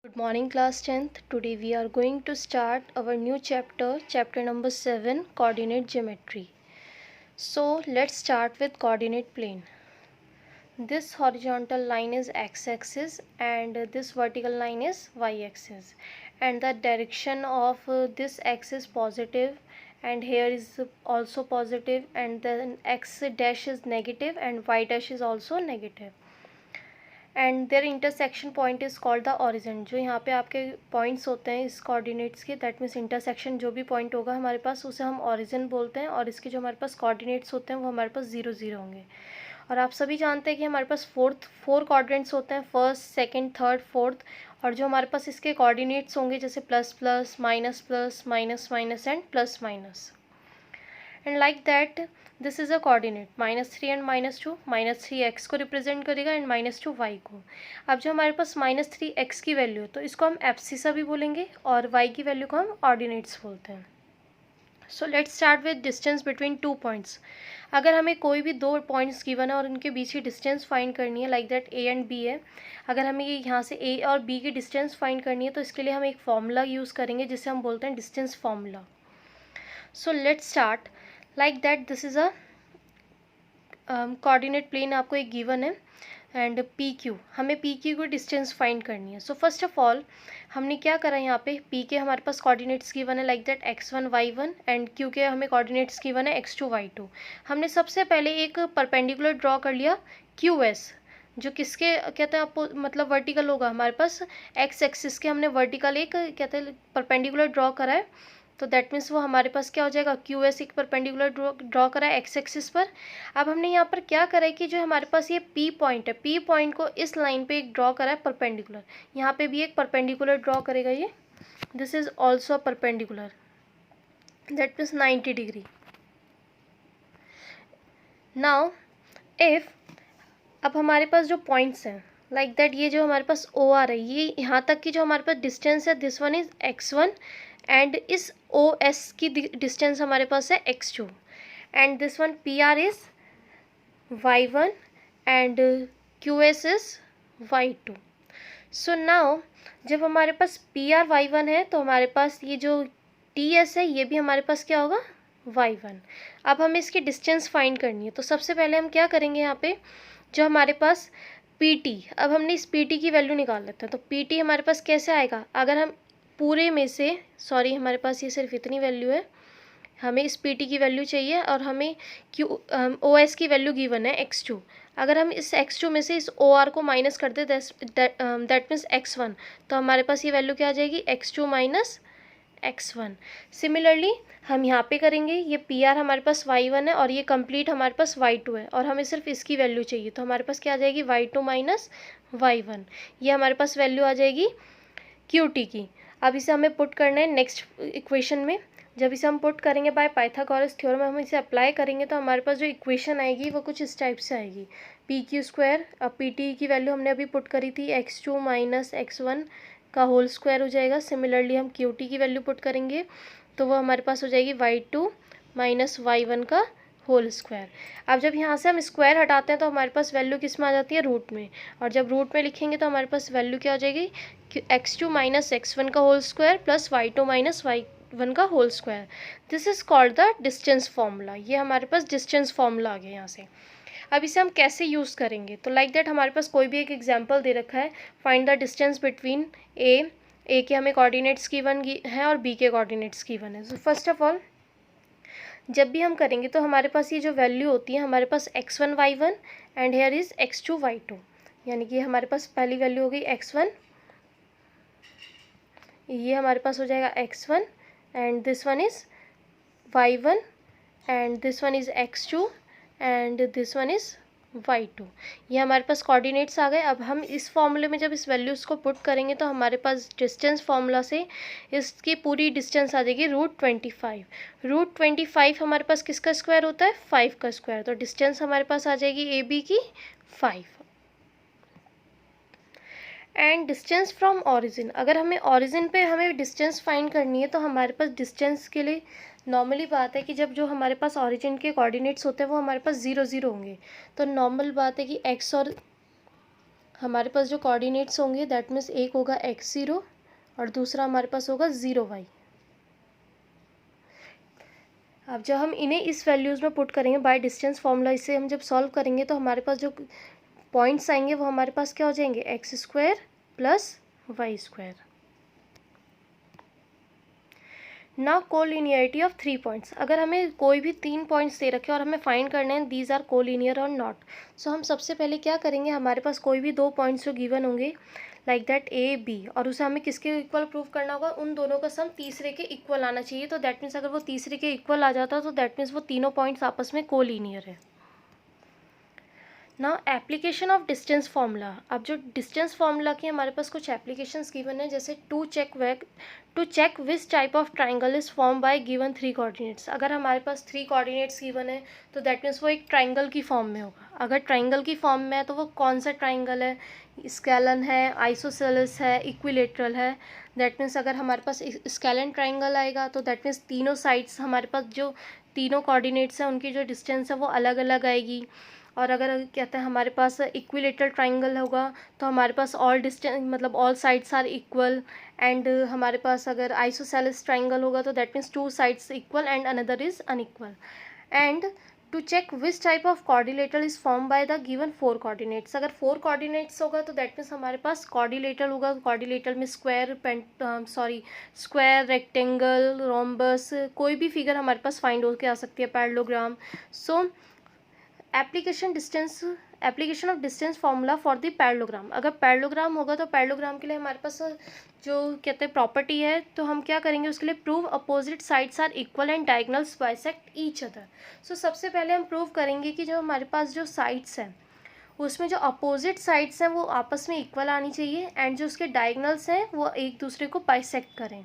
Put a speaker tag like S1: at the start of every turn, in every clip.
S1: Good morning, class 10th. Today we are going to start our new chapter number 7, coordinate geometry. So let's start with coordinate plane. This horizontal line is x-axis and this vertical line is y-axis, and the direction of this x is positive and here is also positive, and then x dash is negative and y dash is also negative, and their intersection point is called the origin. जो यहाँ पे आपके points होते हैं इस coordinates के, that means intersection जो भी पॉइंट होगा हमारे पास उसे हम ऑरिजिन बोलते हैं, और इसके जो हमारे पास कोऑर्डिनेट्स होते हैं वो हमारे पास 0 0 होंगे. और आप सभी जानते हैं कि हमारे पास फोर कोऑर्डिनेट्स होते हैं, फर्स्ट सेकंड थर्ड फोर्थ, और जो हमारे पास इसके कोऑर्डिनेट्स होंगे जैसे plus plus minus minus and plus minus, and like that this is a coordinate. -3 and -2, -3 x को रिप्रेजेंट करेगा एंड -2 y को. अब जो हमारे पास -3 x की वैल्यू है तो इसको हम एब्सिसा भी बोलेंगे और y की वैल्यू को हम ऑर्डिनेट्स बोलते हैं. सो let's start with distance between 2 points. अगर हमें कोई भी 2 पॉइंट्स गिवन है और उनके बीच की डिस्टेंस फाइंड करनी है, like that a and b है, अगर हमें ये यहाँ से a और b की डिस्टेंस फाइंड करनी है तो इसके लिए हम एक फॉर्मूला यूज़ करेंगे जिसे हम बोलते हैं distance formula. So let's start like that. This is a coordinate plane आपको एक गिवन है एंड पी क्यू, हमें पी क्यू की डिस्टेंस फाइंड करनी है. सो फर्स्ट ऑफ ऑल हमने क्या करा, यहाँ पे पी के हमारे पास कोऑर्डिनेट्स गिवन है like that x1 y1, and Q के हमें कोऑर्डिनेट्स गिवन है x2 y2. हमने सबसे पहले एक परपेंडिकुलर ड्रॉ कर लिया क्यू एस, जो किसके कहते हैं आपको, मतलब वर्टिकल होगा हमारे पास एक्स एक्सिस के. हमने वर्टिकल एक कहते हैं परपेंडिकुलर ड्रॉ करा है, तो दैट मीन्स वो हमारे पास क्या हो जाएगा, क्यू एस एक परपेंडिकुलर ड्रॉ करा है एक्स एक्सिस पर. अब हमने यहाँ पर क्या करा है कि जो हमारे पास ये पी पॉइंट है, पी पॉइंट को इस लाइन पे एक ड्रॉ करा है परपेंडिकुलर. यहाँ पे भी एक परपेंडिकुलर ड्रॉ करेगा ये. This is also perpendicular, that means 90 degree. Now if अब हमारे पास जो पॉइंट्स हैं लाइक दैट, ये जो हमारे पास ओ आर है, ये यहाँ तक की जो हमारे पास डिस्टेंस है, this one is x1, and इस ओ एस की डिस्टेंस हमारे पास है x2, and this one P R is y1 and Q S is y2. So now जब हमारे पास पी आर y1 है तो हमारे पास ये जो टी एस है ये भी हमारे पास क्या होगा, y1. अब हमें इसकी डिस्टेंस फाइंड करनी है, तो सबसे पहले हम क्या करेंगे, यहाँ पे जो हमारे पास PT, अब हमने इस PT की वैल्यू निकाल लेते हैं. तो PT हमारे पास कैसे आएगा, अगर हम पूरे में से, सॉरी हमारे पास ये सिर्फ इतनी वैल्यू है, हमें इस PT की वैल्यू चाहिए और हमें OS की वैल्यू गिवन है x2. अगर हम इस x2 में से इस OR को माइनस कर दे, दैट मीन्स x1, तो हमारे पास ये वैल्यू क्या आ जाएगी, x2 माइनस x1. सिमिलरली हम यहाँ पे करेंगे, ये PR हमारे पास y1 है और ये कंप्लीट हमारे पास y2 है, और हमें सिर्फ इसकी वैल्यू चाहिए, तो हमारे पास क्या आ जाएगी, y2 माइनस y1. ये हमारे पास वैल्यू आ जाएगी QT की. अब इसे हमें पुट करना है नेक्स्ट इक्वेशन में. जब इसे हम पुट करेंगे बाय पाइथागोरस थ्योरम, हम इसे अप्लाई करेंगे तो हमारे पास जो इक्वेशन आएगी वो कुछ इस टाइप से आएगी, पी क्यू स्क्वायर. अब PT की वैल्यू हमने अभी पुट करी थी x2 माइनस x1 का होल स्क्वायर हो जाएगा. सिमिलरली हम QT की वैल्यू पुट करेंगे तो वो हमारे पास हो जाएगी y2 माइनस y1 का होल स्क्वायर. अब जब यहाँ से हम स्क्वायर हटाते हैं तो हमारे पास वैल्यू किस में आ जाती है, रूट में, और जब रूट में लिखेंगे तो हमारे पास वैल्यू क्या हो जाएगी, x2 माइनस x1 का whole square plus y2 minus y1 का whole square. This is called the distance formula. ये हमारे पास डिस्टेंस फार्मूला आ गया यहाँ से. अब इसे हम कैसे यूज़ करेंगे, तो लाइक दैट हमारे पास कोई भी एक एग्जांपल दे रखा है, फाइंड द डिस्टेंस बिटवीन ए के हमें कोऑर्डिनेट्स गिवन है और बी के कोऑर्डिनेट्स गिवन है. सो फर्स्ट ऑफ ऑल जब भी हम करेंगे तो हमारे पास ये जो वैल्यू होती है, हमारे पास x1 y1 and here is x2 y2, यानी कि हमारे पास पहली वैल्यू हो गई x1, ये हमारे पास हो जाएगा x1, and this one is y1, and this one is x2, and this one is y2. ये हमारे पास कोऑर्डिनेट्स आ गए. अब हम इस फॉर्मूले में जब इस वैल्यूज़ को पुट करेंगे तो हमारे पास डिस्टेंस फार्मूला से इसकी पूरी डिस्टेंस आ जाएगी √25. √25 हमारे पास किसका स्क्वायर होता है, 5 का स्क्वायर. तो डिस्टेंस हमारे पास आ जाएगी AB की 5. एंड डिस्टेंस फ्रॉम ऑरिजिन, अगर हमें ऑरिजिन पे हमें डिस्टेंस फाइंड करनी है तो हमारे पास डिस्टेंस के लिए नॉर्मली बात है कि जब जो हमारे पास ऑरिजिन के कोऑर्डिनेट्स होते हैं वो हमारे पास 0 0 होंगे, तो नॉर्मल बात है कि x और हमारे पास जो कोऑर्डिनेट्स होंगे दैट मीन्स एक होगा x0 और दूसरा हमारे पास होगा 0y। अब जब हम इन्हें इस वैल्यूज़ में पुट करेंगे बाय डिस्टेंस फॉर्मूला, इसे हम जब सॉल्व करेंगे तो हमारे पास जो पॉइंट्स आएंगे वो हमारे पास क्या हो जाएंगे, x² plus y²। Now collinearity of 3 points, अगर हमें कोई भी 3 पॉइंट्स दे रखे और हमें फाइंड करने हैं दीज आर कोलिनियर और नॉट, सो हम सबसे पहले क्या करेंगे, हमारे पास कोई भी 2 पॉइंट्स जो गिवन होंगे लाइक दैट ए बी, और उसे हमें किसके इक्वल प्रूव करना होगा, उन दोनों का सम तीसरे के इक्वल आना चाहिए। तो दैट मीन्स अगर वो तीसरे के इक्वल आ जाता तो दैट मीन्स वो तीनों पॉइंट्स आपस में कोलिनियर है। Now application of distance formula, अब जो डिस्टेंस फार्मूला की हमारे पास कुछ एप्लीकेशंस गिवन है, जैसे to check which type of triangle is form by given 3 coordinates. अगर हमारे पास 3 कोऑर्डिनेट्स गिवन है तो दैट मीन्स वो एक ट्राइंगल की फॉर्म में होगा। अगर ट्राइंगल की फॉर्म में है तो वो कौन सा ट्राइंगल है, स्केलन है, आइसोसेलेस है, इक्विलेटरल है। दैट मीन्स अगर हमारे पास स्केलन ट्राइंगल आएगा तो दैट मीन्स तीनों साइड्स हमारे पास जो तीनों कोऑर्डिनेट्स हैं उनकी जो डिस्टेंस है वो अलग अलग आएगी। और अगर कहते हैं हमारे पास इक्विलेटरल ट्राइंगल होगा तो हमारे पास ऑल डिस्टेंस मतलब all sides are equal. And हमारे पास अगर आइसोसेलेस ट्राइंगल होगा तो that means 2 sides equal and another is unequal. And to check which type of coordinator is form by the given 4 coordinates, अगर 4 कोऑर्डिनेट्स होगा तो that means हमारे पास कोऑर्डिनेटर होगा। कोऑर्डिनेटर में स्क्वायर, रेक्टेंगल, रोम्बस, कोई भी फिगर हमारे पास फाइंड होकर आ सकती है, parallelogram. So application of distance formula for the parallelogram, अगर पैरेललोग्राम होगा तो पैरेललोग्राम के लिए हमारे पास जो कहते हैं प्रॉपर्टी है, तो हम क्या करेंगे उसके लिए, prove opposite sides are equal and diagonals bisect each other. सो सबसे पहले हम प्रूव करेंगे कि जो हमारे पास जो साइड्स हैं उसमें जो अपोजिट साइड्स हैं वो आपस में इक्वल आनी चाहिए एंड जो उसके डायगोनल्स हैं वो एक दूसरे को बाइसेक्ट करें।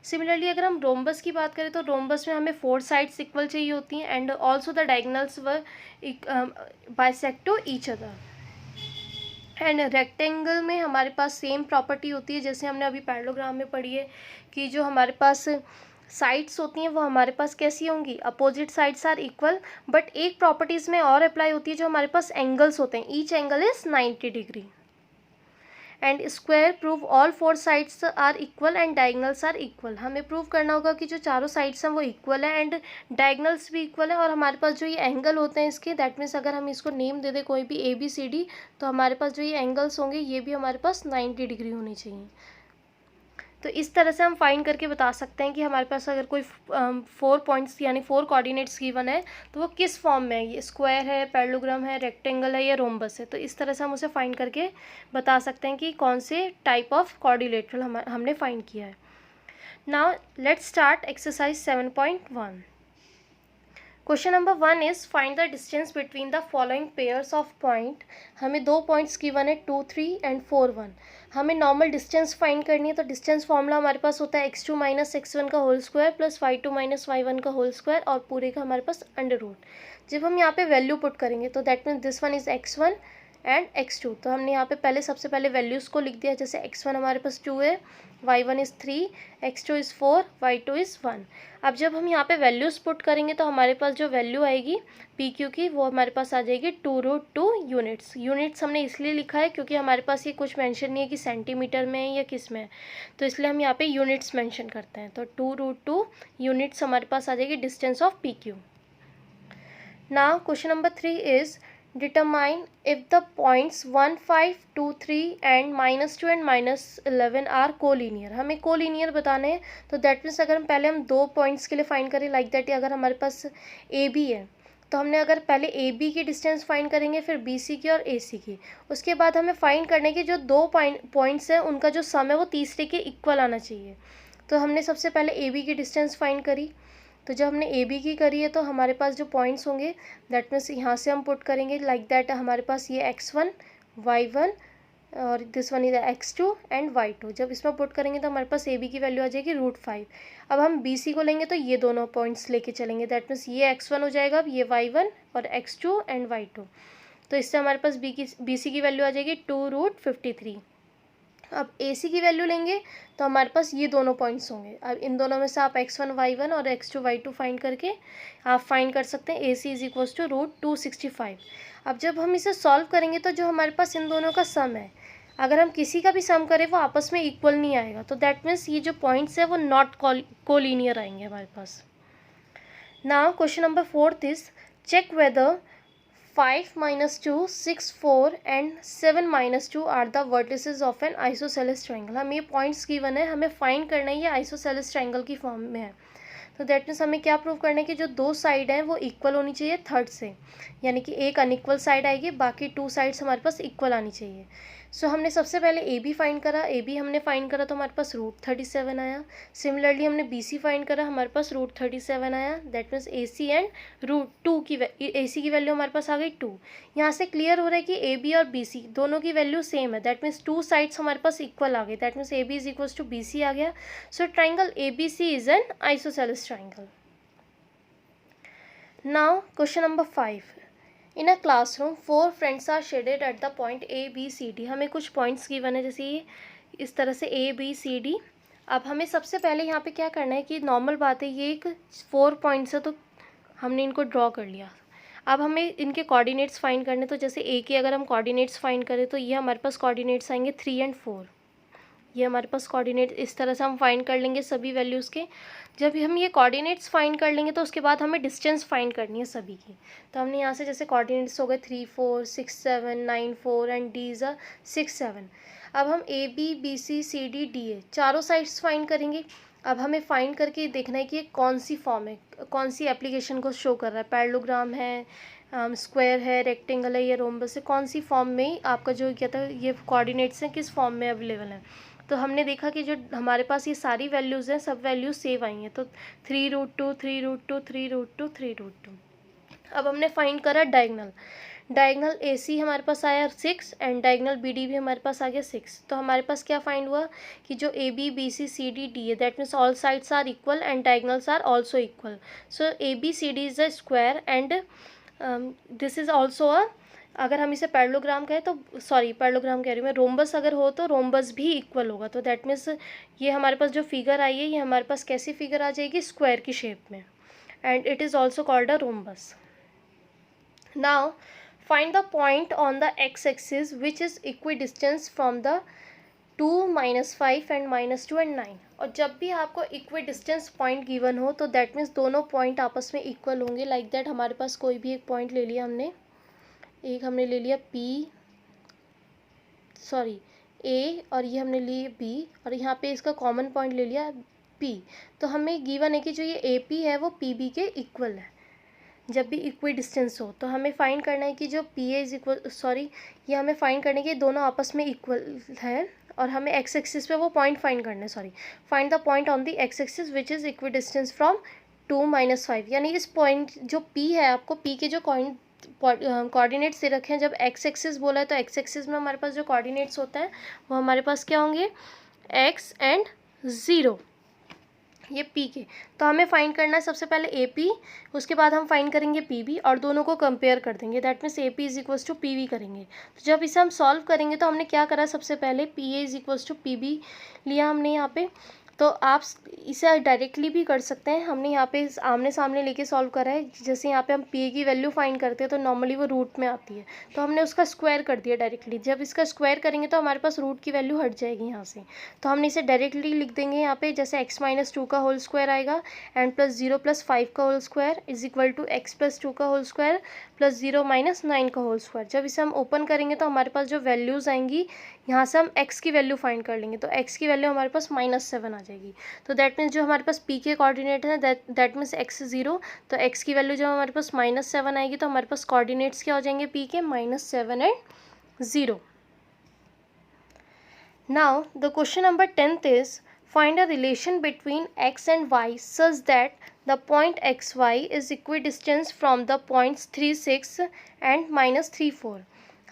S1: सिमिलरली अगर हम रोम्बस की बात करें तो रोम्बस में हमें 4 साइड्स इक्वल चाहिए होती हैं and also the diagonals were bisect to each other. And rectangle में हमारे पास सेम प्रॉपर्टी होती है जैसे हमने अभी पैरेललोग्राम में पढ़ी है कि जो हमारे पास साइड्स होती हैं वो हमारे पास कैसी होंगी, opposite sides are equal. But एक प्रॉपर्टीज़ में और अप्लाई होती है जो हमारे पास एंगल्स होते हैं, each angle is 90 degree. And square prove all 4 sides are equal and diagonals are equal, हमें प्रूव करना होगा कि जो चारों साइड्स हैं वो इक्वल है एंड डायगोनल्स भी इक्वल है। और हमारे पास जो ये एंगल होते हैं इसके, दैट मीन्स अगर हम इसको नेम दे दें कोई भी ABCD, तो हमारे पास जो ये एंगल्स होंगे ये भी हमारे पास 90 डिग्री होनी चाहिए। तो इस तरह से हम फाइंड करके बता सकते हैं कि हमारे पास अगर कोई 4 पॉइंट्स यानी 4 कोऑर्डिनेट्स गिवन है तो वो किस फॉर्म में है, ये स्क्वायर है, पैरेललोग्राम है, रेक्टेंगल है या रोम्बस है। तो इस तरह से हम उसे फाइंड करके बता सकते हैं कि कौन से टाइप ऑफ कोऑर्डिनेटर हमने फाइंड किया है। Now let's start exercise 7.1। Question number 1 is find the distance between the following pairs of point. हमें 2 पॉइंट्स गिवन है 2, 3 एंड 4, 1। हमें नॉर्मल डिस्टेंस फाइंड करनी है तो डिस्टेंस फॉर्मूला हमारे पास होता है x2 माइनस x1 का whole square plus y2 minus y1 का होल स्क्वायर और पूरे का हमारे पास अंडर रूट। जब हम यहाँ पे वैल्यू पुट करेंगे तो that means this one is x1 and x2। तो हमने यहाँ पे सबसे पहले वैल्यूज़ को लिख दिया, जैसे x1 हमारे पास 2 है, y1 is 3, x2 is 4, y2 is 1। अब जब हम यहाँ पे वैल्यूज़ पुट करेंगे तो हमारे पास जो वैल्यू आएगी PQ की वो हमारे पास आ जाएगी 2√2 यूनिट्स। यूनिट्स हमने इसलिए लिखा है क्योंकि हमारे पास ये कुछ मेंशन नहीं है कि सेंटीमीटर में है या किस में है, तो इसलिए हम यहाँ पे यूनिट्स मेंशन करते हैं। तो 2√2 यूनिट्स हमारे पास आ जाएगी distance of PQ। Now question number 3 is determine if the points 1, 5, 2, 3 and -2 and -11 are collinear। हमें कोलिनियर बताने हैं तो दैट मीन्स अगर हम 2 पॉइंट्स के लिए फाइंड करें लाइक दैट, अगर हमारे पास AB है तो हमने अगर पहले AB की डिस्टेंस फाइंड करेंगे फिर BC की और AC की, उसके बाद हमें फाइंड करने के जो 2 पॉइंट्स हैं उनका जो सम है वो तीसरे के इक्वल आना चाहिए। तो हमने सबसे पहले AB की डिस्टेंस फाइंड करी, तो जब हमने AB की करी है तो हमारे पास जो पॉइंट्स होंगे दैट मीन्स यहाँ से हम पुट करेंगे लाइक दैट, हमारे पास ये x1, y1 और this one is x2 and y2। जब इसमें पुट करेंगे तो हमारे पास AB की वैल्यू आ जाएगी √5। अब हम BC को लेंगे तो ये दोनों पॉइंट्स लेके चलेंगे, दैट मीन्स ये x1 हो जाएगा, अब ये y1 और x2 एंड y2। तो इससे हमारे पास BC की वैल्यू आ जाएगी 2√53। अब AC की वैल्यू लेंगे तो हमारे पास ये दोनों पॉइंट्स होंगे। अब इन दोनों में से आप x1 y1 और x2 y2 फाइंड करके आप फाइंड कर सकते हैं AC इज इक्वल्स टू √265। अब जब हम इसे सॉल्व करेंगे तो जो हमारे पास इन दोनों का सम है, अगर हम किसी का भी सम करें वो आपस में इक्वल नहीं आएगा, तो दैट मीन्स ये जो पॉइंट्स है वो नॉट कोलिनियर आएंगे हमारे पास। Now question number 4 is check whether 5 - 2, 6, 4 and 7 - 2 are the vertices of an isosceles triangle. हमें ये पॉइंट्स गिवन है, हमें फाइंड करना है ये आइसोसेलेस ट्राइंगल की फॉर्म में है। तो दैट मीन्स हमें क्या प्रूव करना है कि जो दो साइड हैं वो इक्वल होनी चाहिए थर्ड से, यानी कि एक अनइक्वल साइड आएगी, बाकी टू साइड्स हमारे पास इक्वल आनी चाहिए। सो हमने सबसे पहले ए बी फाइंड करा, ए बी हमने फाइंड करा तो हमारे पास √37 आया। सिमिलरली हमने बी सी फाइंड करा, हमारे पास √37 आया। That means A C and √2 की ए सी की वैल्यू हमारे पास आ गई 2। यहाँ से क्लियर हो रहा है कि ए बी और बी सी दोनों की वैल्यू सेम है। दैट मीन्स टू साइड्स हमारे पास इक्वल आ गए। That means A B is equals to B C आ गया। So triangle A B C is an isosceles triangle. Now question number 5. In a classroom, 4 friends are shaded at the point A, B, C, D. हमें कुछ points given है, जैसे ये इस तरह से A, B, C, D। अब हमें सबसे पहले यहाँ पे क्या करना है कि नॉर्मल बात है, ये एक 4 पॉइंट्स है तो हमने इनको ड्रॉ कर लिया। अब हमें इनके कोऑर्डिनेट्स फाइंड करने, तो जैसे A के अगर हम कोऑर्डिनेट्स फाइंड करें तो ये हमारे पास कोऑर्डिनेट्स आएंगे 3 और 4। ये हमारे पास कोऑर्डिनेट इस तरह से हम फाइंड कर लेंगे सभी वैल्यूज़ के। जब हम ये कोऑर्डिनेट्स फाइंड कर लेंगे तो उसके बाद हमें डिस्टेंस फाइंड करनी है सभी की। तो हमने यहाँ से जैसे कोऑर्डिनेट्स हो गए 3, 4, 6, 7, 9, 4 एंड डी इज़ 6, 7। अब हम A B B C C D D A चारों साइड्स फाइंड करेंगे। अब हमें फाइंड करके देखना है कि ये कौन सी फॉर्म है, कौन सी एप्लीकेशन को शो कर रहा है, पैरेललोग्राम है, स्क्वायर है, रेक्टेंगल है या रोम्बस है, कौन सी फॉर्म में आपका जो क्या था ये कोऑर्डिनेट्स हैं किस फॉर्म में अवेलेबल है। तो हमने देखा कि जो हमारे पास ये सारी वैल्यूज़ हैं सब वैल्यूज़ सेव आई हैं। तो 3√2, 3√2, 3√2, 3√2। अब हमने फाइंड करा डायगनल ए सी हमारे पास आया 6 एंड डायगनल बी डी भी हमारे पास आ गया 6। तो हमारे पास क्या फाइंड हुआ कि जो A B B C C D D है that means all sides are equal and diagonals are also equal. So A B C D is a square and this is also a, अगर हम इसे parallelogram कहें तो parallelogram कह रही हूँ मैं, रोम्बस अगर हो तो रोम्बस भी इक्वल होगा। तो दैट मीन्स ये हमारे पास जो फिगर आई है ये हमारे पास कैसी फिगर आ जाएगी, स्क्वायर की शेप में, and it is also called a rhombus. Now find the point on the x axis which is equi distance from the 2, -5 and -2 and 9। और जब भी आपको इक्वी डिस्टेंस पॉइंट गिवन हो तो दैट मीन्स दोनों point आपस में इक्वल होंगे। लाइक दैट हमारे पास कोई भी एक पॉइंट ले लिया हमने, एक हमने ले लिया ए और ये हमने लिए बी और यहाँ पे इसका कॉमन पॉइंट ले लिया पी। तो हमें गिवन है कि जो ये ए पी है वो पी बी के इक्वल है जब भी इक्वी डिस्टेंस हो। तो हमें फाइंड करना है कि जो पी ए इज इक्वल ये हमें फाइंड करने के दोनों आपस में इक्वल है और हमें एक्स एक्सिस पे वो पॉइंट फाइंड करना है। Find the point on the x axis which is equi distance from 2, -5। यानी इस पॉइंट जो पी है, आपको पी के जो कोऑर्डिनेट्स दे रखे हैं, जब एक्स एक्सिस बोला है तो एक्स एक्सिस में हमारे पास जो कोऑर्डिनेट्स होते हैं वो हमारे पास क्या होंगे, एक्स एंड 0, ये पी के। तो हमें फाइंड करना है सबसे पहले ए पी, उसके बाद हम फाइंड करेंगे पी बी और दोनों को कंपेयर कर देंगे। That means A P is equals to P B करेंगे। तो जब इसे हम सॉल्व करेंगे तो हमने क्या करा, सबसे पहले P A is equals to P B लिया हमने यहाँ पे। तो आप इसे डायरेक्टली भी कर सकते हैं, हमने यहाँ पे आमने सामने लेके सॉल्व करा है। जैसे यहाँ पे हम पी की वैल्यू फाइंड करते हैं तो नॉर्मली वो रूट में आती है, तो हमने उसका स्क्वायर कर दिया डायरेक्टली। जब इसका स्क्वायर करेंगे तो हमारे पास रूट की वैल्यू हट जाएगी यहाँ से, तो हमने इसे डायरेक्टली लिख देंगे यहाँ पे, जैसे x - 2 का होल स्क्वायर आएगा एंड +0 + 5 का whole square is equal to x + 2 का होल स्क्वायर +0 - 9 का होल स्क्वायर। जब इसे हम ओपन करेंगे तो हमारे पास जो वैल्यूज़ आएंगी, यहाँ से हम x की वैल्यू फाइंड कर लेंगे तो x की वैल्यू हमारे पास -7 आ जाएगी। तो दैट मीन्स जो हमारे पास p के कोऑर्डिनेट है दैट मीन्स x 0, तो x की वैल्यू जब हमारे पास -7 आएगी तो हमारे पास कोऑर्डिनेट्स क्या हो जाएंगे p के, -7 and 0। Now the question number 10 is find a relation between x and y such that the point xy is equidistant from the points 3, 6 and -3, 4।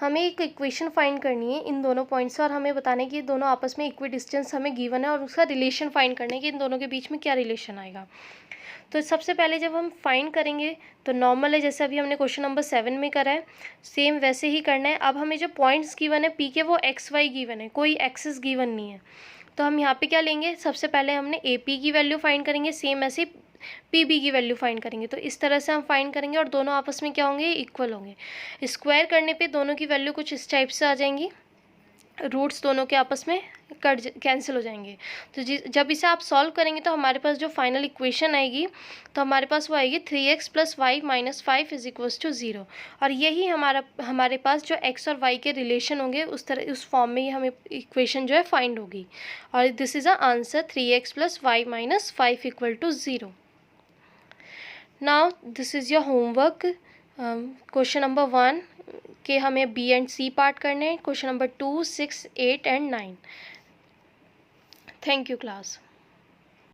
S1: हमें एक इक्वेशन फाइंड करनी है इन दोनों पॉइंट्स से और हमें बताना है कि ये दोनों आपस में इक्वी डिस्टेंस हमें गिवन है और उसका रिलेशन फाइंड करना है कि इन दोनों के बीच में क्या रिलेशन आएगा। तो सबसे पहले जब हम फाइंड करेंगे तो नॉर्मल है, जैसे अभी हमने क्वेश्चन नंबर 7 में करा है, सेम वैसे ही करना है। अब हमें जो पॉइंट्स गिवन है पी के, वो एक्स वाई गिवन है, कोई एक्सिस गिवन नहीं है। तो हम यहाँ पे क्या लेंगे, सबसे पहले हमने ए पी की वैल्यू फाइंड करेंगे, सेम ऐसे पी बी की वैल्यू फाइंड करेंगे। तो इस तरह से हम फाइंड करेंगे और दोनों आपस में क्या होंगे, इक्वल होंगे। स्क्वायर करने पे दोनों की वैल्यू कुछ इस टाइप से आ जाएंगी, रूट्स दोनों के आपस में कैंसिल हो जाएंगे। तो जब इसे आप सॉल्व करेंगे तो हमारे पास जो फाइनल इक्वेशन आएगी, तो हमारे पास वो आएगी 3x + y - 5 = 0। और यही हमारे पास जो x और y के रिलेशन होंगे, उस फॉर्म में ही हमें इक्वेशन जो है फाइंड होगी। और this is a answer 3x + y - 5 = 0। Now this is your homework. Question number 1 के हमें बी एंड सी पार्ट करने हैं, question number 2, 6, 8 and 9। Thank you class.